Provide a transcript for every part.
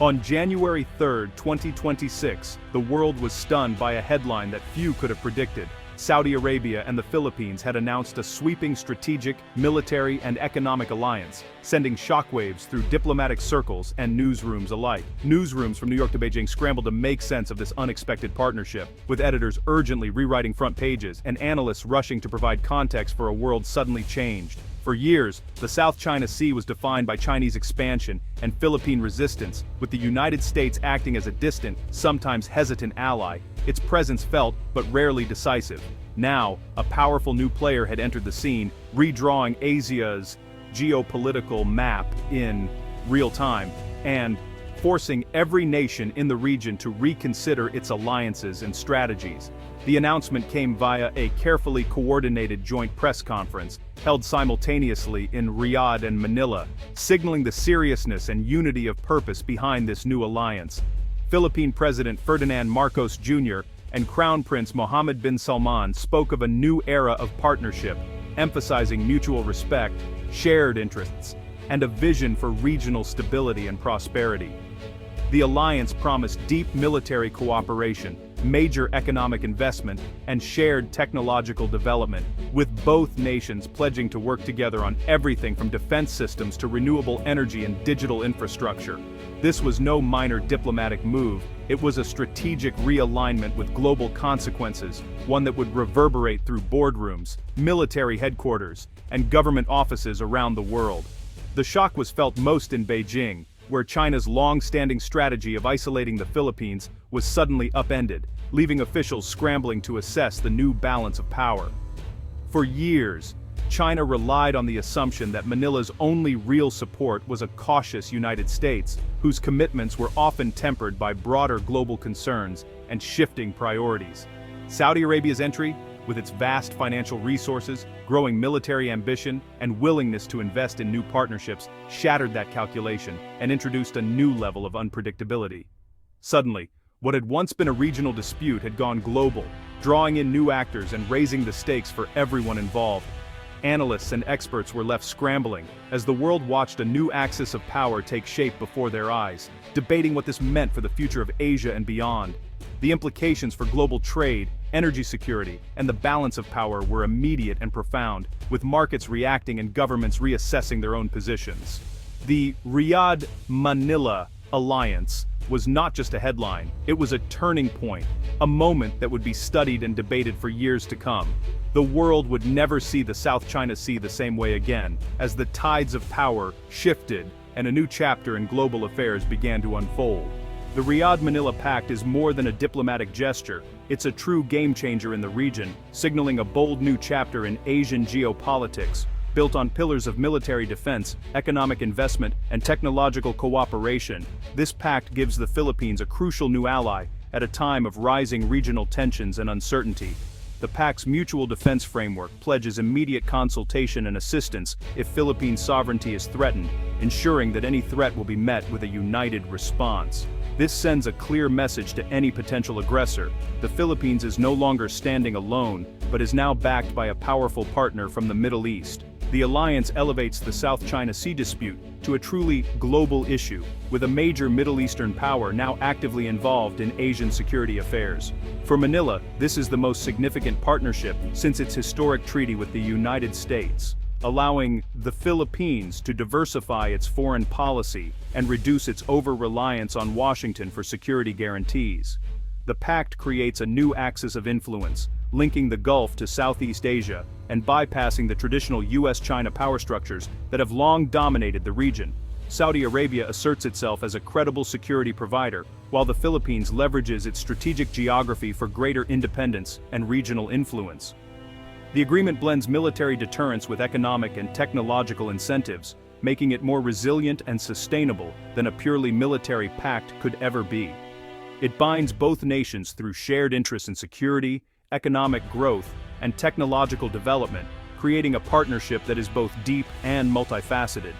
On January 3, 2026, the world was stunned by a headline that few could have predicted. Saudi Arabia and the Philippines had announced a sweeping strategic, military, and economic alliance, sending shockwaves through diplomatic circles and newsrooms alike. Newsrooms from New York to Beijing scrambled to make sense of this unexpected partnership, with editors urgently rewriting front pages and analysts rushing to provide context for a world suddenly changed. For years, the South China Sea was defined by Chinese expansion and Philippine resistance, with the United States acting as a distant, sometimes hesitant ally, its presence felt but rarely decisive. Now, a powerful new player had entered the scene, redrawing Asia's geopolitical map in real time, and forcing every nation in the region to reconsider its alliances and strategies. The announcement came via a carefully coordinated joint press conference, held simultaneously in Riyadh and Manila, signaling the seriousness and unity of purpose behind this new alliance. Philippine President Ferdinand Marcos Jr. and Crown Prince Mohammed bin Salman spoke of a new era of partnership, emphasizing mutual respect, shared interests, and a vision for regional stability and prosperity. The alliance promised deep military cooperation, major economic investment, and shared technological development, with both nations pledging to work together on everything from defense systems to renewable energy and digital infrastructure. This was no minor diplomatic move, it was a strategic realignment with global consequences, one that would reverberate through boardrooms, military headquarters, and government offices around the world. The shock was felt most in Beijing, where China's long-standing strategy of isolating the Philippines was suddenly upended, leaving officials scrambling to assess the new balance of power. For years, China relied on the assumption that Manila's only real support was a cautious United States, whose commitments were often tempered by broader global concerns and shifting priorities. Saudi Arabia's entry, with its vast financial resources, growing military ambition, and willingness to invest in new partnerships, shattered that calculation and introduced a new level of unpredictability. Suddenly, what had once been a regional dispute had gone global, drawing in new actors and raising the stakes for everyone involved. Analysts and experts were left scrambling as the world watched a new axis of power take shape before their eyes, debating what this meant for the future of Asia and beyond. The implications for global trade, energy security, and the balance of power were immediate and profound, with markets reacting and governments reassessing their own positions. The Riyadh-Manila alliance was not just a headline, it was a turning point, a moment that would be studied and debated for years to come. The world would never see the South China Sea the same way again, as the tides of power shifted and a new chapter in global affairs began to unfold. The Riyadh-Manila Pact is more than a diplomatic gesture, it's a true game-changer in the region, signaling a bold new chapter in Asian geopolitics, built on pillars of military defense, economic investment, and technological cooperation. This pact gives the Philippines a crucial new ally at a time of rising regional tensions and uncertainty. The pact's mutual defense framework pledges immediate consultation and assistance if Philippine sovereignty is threatened, ensuring that any threat will be met with a united response. This sends a clear message to any potential aggressor. The Philippines is no longer standing alone, but is now backed by a powerful partner from the Middle East. The alliance elevates the South China Sea dispute to a truly global issue, with a major Middle Eastern power now actively involved in Asian security affairs. For Manila, this is the most significant partnership since its historic treaty with the United States, allowing the Philippines to diversify its foreign policy and reduce its over-reliance on Washington for security guarantees. The pact creates a new axis of influence, linking the Gulf to Southeast Asia and bypassing the traditional US-China power structures that have long dominated the region. Saudi Arabia asserts itself as a credible security provider, while the Philippines leverages its strategic geography for greater independence and regional influence. The agreement blends military deterrence with economic and technological incentives, making it more resilient and sustainable than a purely military pact could ever be. It binds both nations through shared interests in security, economic growth, and technological development, creating a partnership that is both deep and multifaceted.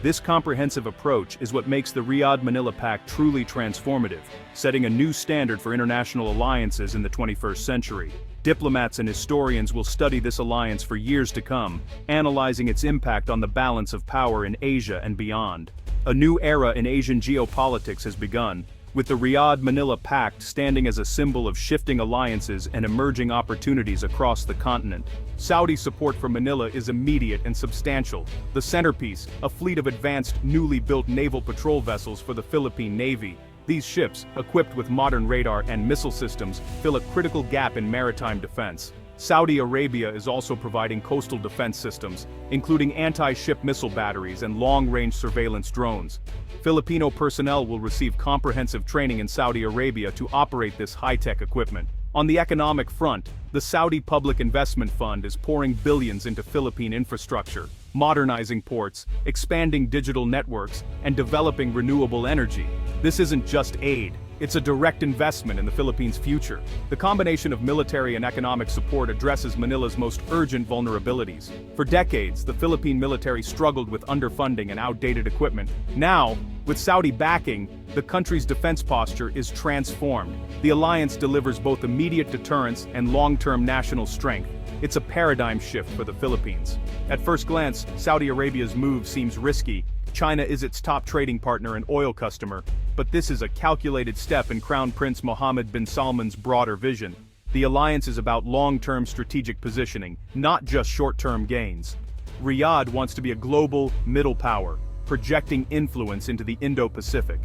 This comprehensive approach is what makes the Riyadh-Manila Pact truly transformative, setting a new standard for international alliances in the 21st century. Diplomats and historians will study this alliance for years to come, analyzing its impact on the balance of power in Asia and beyond. A new era in Asian geopolitics has begun, with the Riyadh-Manila Pact standing as a symbol of shifting alliances and emerging opportunities across the continent. Saudi support for Manila is immediate and substantial. The centerpiece, a fleet of advanced, newly built naval patrol vessels for the Philippine Navy. These ships, equipped with modern radar and missile systems, fill a critical gap in maritime defense. Saudi Arabia is also providing coastal defense systems, including anti-ship missile batteries and long-range surveillance drones. Filipino personnel will receive comprehensive training in Saudi Arabia to operate this high-tech equipment. On the economic front, the Saudi Public Investment Fund is pouring billions into Philippine infrastructure, modernizing ports, expanding digital networks, and developing renewable energy. This isn't just aid. It's a direct investment in the Philippines' future. The combination of military and economic support addresses Manila's most urgent vulnerabilities. For decades, the Philippine military struggled with underfunding and outdated equipment. Now, with Saudi backing, the country's defense posture is transformed. The alliance delivers both immediate deterrence and long-term national strength. It's a paradigm shift for the Philippines. At first glance, Saudi Arabia's move seems risky. China is its top trading partner and oil customer, but this is a calculated step in Crown Prince Mohammed bin Salman's broader vision. The alliance is about long-term strategic positioning, not just short-term gains. Riyadh wants to be a global, middle power, projecting influence into the Indo-Pacific.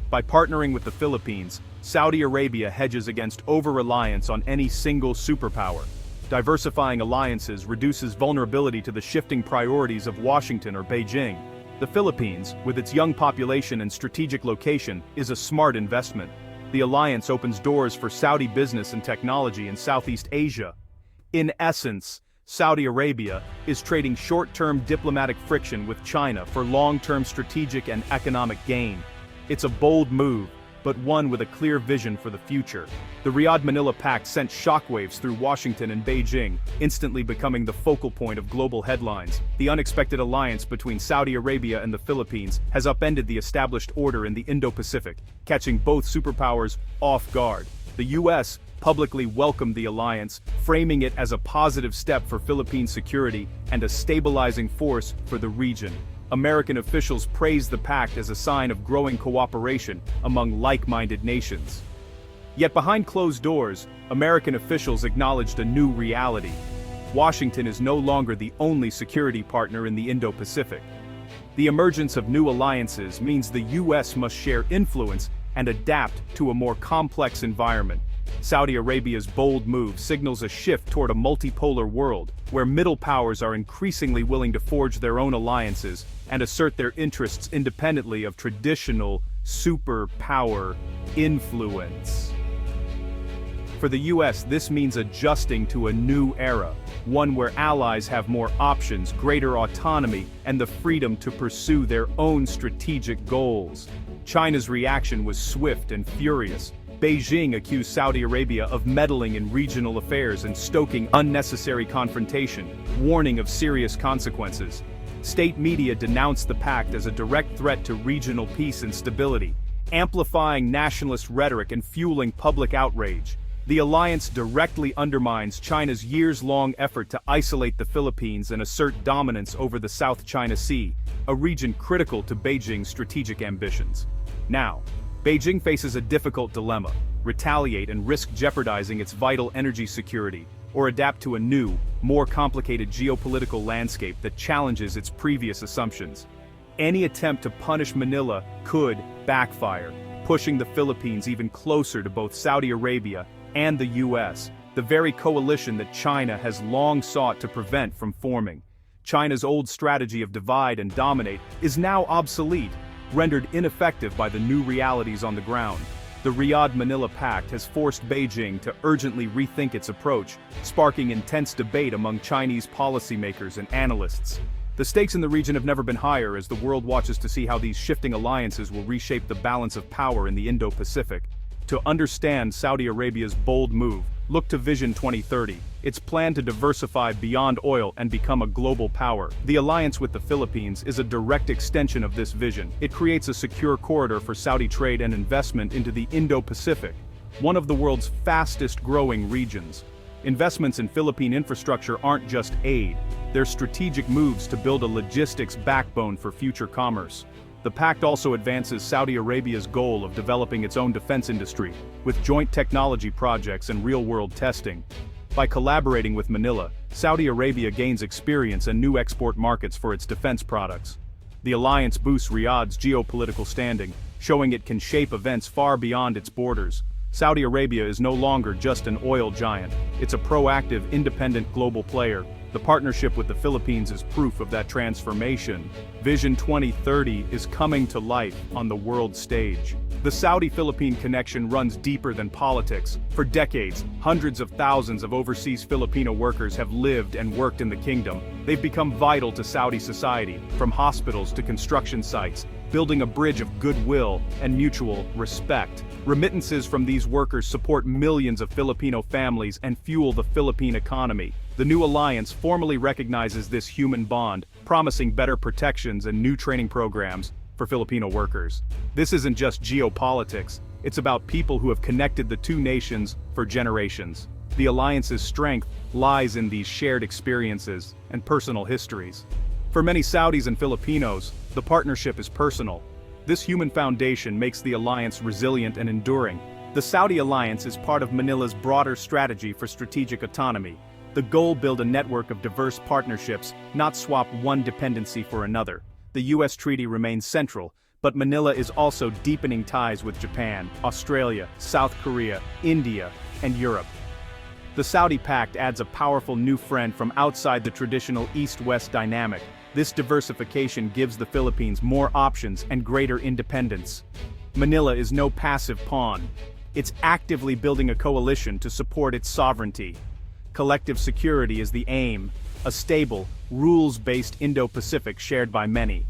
By partnering with the Philippines, Saudi Arabia hedges against over-reliance on any single superpower. Diversifying alliances reduces vulnerability to the shifting priorities of Washington or Beijing. The Philippines, with its young population and strategic location, is a smart investment. The alliance opens doors for Saudi business and technology in Southeast Asia. In essence, Saudi Arabia is trading short-term diplomatic friction with China for long-term strategic and economic gain. It's a bold move, but one with a clear vision for the future. The Riyadh-Manila Pact sent shockwaves through Washington and Beijing, instantly becoming the focal point of global headlines. The unexpected alliance between Saudi Arabia and the Philippines has upended the established order in the Indo-Pacific, catching both superpowers off guard. The U.S. publicly welcomed the alliance, framing it as a positive step for Philippine security and a stabilizing force for the region. American officials praised the pact as a sign of growing cooperation among like-minded nations. Yet behind closed doors, American officials acknowledged a new reality. Washington is no longer the only security partner in the Indo-Pacific. The emergence of new alliances means the U.S. must share influence and adapt to a more complex environment. Saudi Arabia's bold move signals a shift toward a multipolar world, where middle powers are increasingly willing to forge their own alliances and assert their interests independently of traditional superpower influence. For the U.S., this means adjusting to a new era, one where allies have more options, greater autonomy, and the freedom to pursue their own strategic goals. China's reaction was swift and furious. Beijing accused Saudi Arabia of meddling in regional affairs and stoking unnecessary confrontation, warning of serious consequences. State media denounced the pact as a direct threat to regional peace and stability, amplifying nationalist rhetoric and fueling public outrage. The alliance directly undermines China's years-long effort to isolate the Philippines and assert dominance over the South China Sea, a region critical to Beijing's strategic ambitions. Now, Beijing faces a difficult dilemma: retaliate and risk jeopardizing its vital energy security, or adapt to a new, more complicated geopolitical landscape that challenges its previous assumptions. Any attempt to punish Manila could backfire, pushing the Philippines even closer to both Saudi Arabia and the U.S., the very coalition that China has long sought to prevent from forming. China's old strategy of divide and dominate is now obsolete, rendered ineffective by the new realities on the ground. The Riyadh-Manila Pact has forced Beijing to urgently rethink its approach, sparking intense debate among Chinese policymakers and analysts. The stakes in the region have never been higher as the world watches to see how these shifting alliances will reshape the balance of power in the Indo-Pacific. To understand Saudi Arabia's bold move, look to Vision 2030, its plan to diversify beyond oil and become a global power. The alliance with the Philippines is a direct extension of this vision. It creates a secure corridor for Saudi trade and investment into the Indo-Pacific, one of the world's fastest-growing regions. Investments in Philippine infrastructure aren't just aid, they're strategic moves to build a logistics backbone for future commerce. The pact also advances Saudi Arabia's goal of developing its own defense industry, with joint technology projects and real-world testing. By collaborating with Manila, Saudi Arabia gains experience and new export markets for its defense products. The alliance boosts Riyadh's geopolitical standing, showing it can shape events far beyond its borders. Saudi Arabia is no longer just an oil giant, it's a proactive, independent global player. The partnership with the Philippines is proof of that transformation. Vision 2030 is coming to life on the world stage. The Saudi-Philippine connection runs deeper than politics. For decades, hundreds of thousands of overseas Filipino workers have lived and worked in the kingdom. They've become vital to Saudi society, from hospitals to construction sites, building a bridge of goodwill and mutual respect. Remittances from these workers support millions of Filipino families and fuel the Philippine economy. The new alliance formally recognizes this human bond, promising better protections and new training programs for Filipino workers. This isn't just geopolitics, it's about people who have connected the two nations for generations. The alliance's strength lies in these shared experiences and personal histories. For many Saudis and Filipinos, the partnership is personal. This human foundation makes the alliance resilient and enduring. The Saudi alliance is part of Manila's broader strategy for strategic autonomy. The goal: build a network of diverse partnerships, not swap one dependency for another. The U.S. treaty remains central, but Manila is also deepening ties with Japan, Australia, South Korea, India, and Europe. The Saudi pact adds a powerful new friend from outside the traditional East-West dynamic. This diversification gives the Philippines more options and greater independence. Manila is no passive pawn. It's actively building a coalition to support its sovereignty. Collective security is the aim, a stable, rules-based Indo-Pacific shared by many.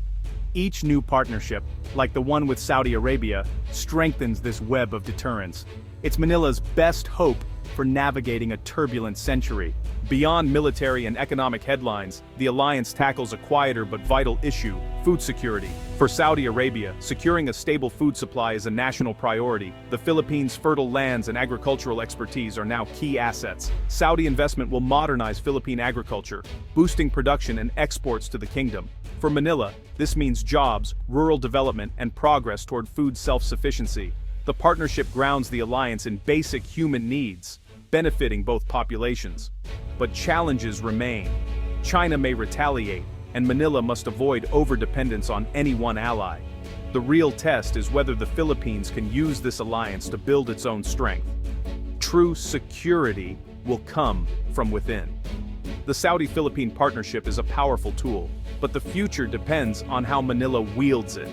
Each new partnership, like the one with Saudi Arabia, strengthens this web of deterrence. It's Manila's best hope for navigating a turbulent century. Beyond military and economic headlines, the alliance tackles a quieter but vital issue: food security. For Saudi Arabia, securing a stable food supply is a national priority. The Philippines' fertile lands and agricultural expertise are now key assets. Saudi investment will modernize Philippine agriculture, boosting production and exports to the kingdom. For Manila, this means jobs, rural development, and progress toward food self-sufficiency. The partnership grounds the alliance in basic human needs, benefiting both populations. But challenges remain. China may retaliate, and Manila must avoid overdependence on any one ally. The real test is whether the Philippines can use this alliance to build its own strength. True security will come from within. The Saudi-Philippine partnership is a powerful tool, but the future depends on how Manila wields it.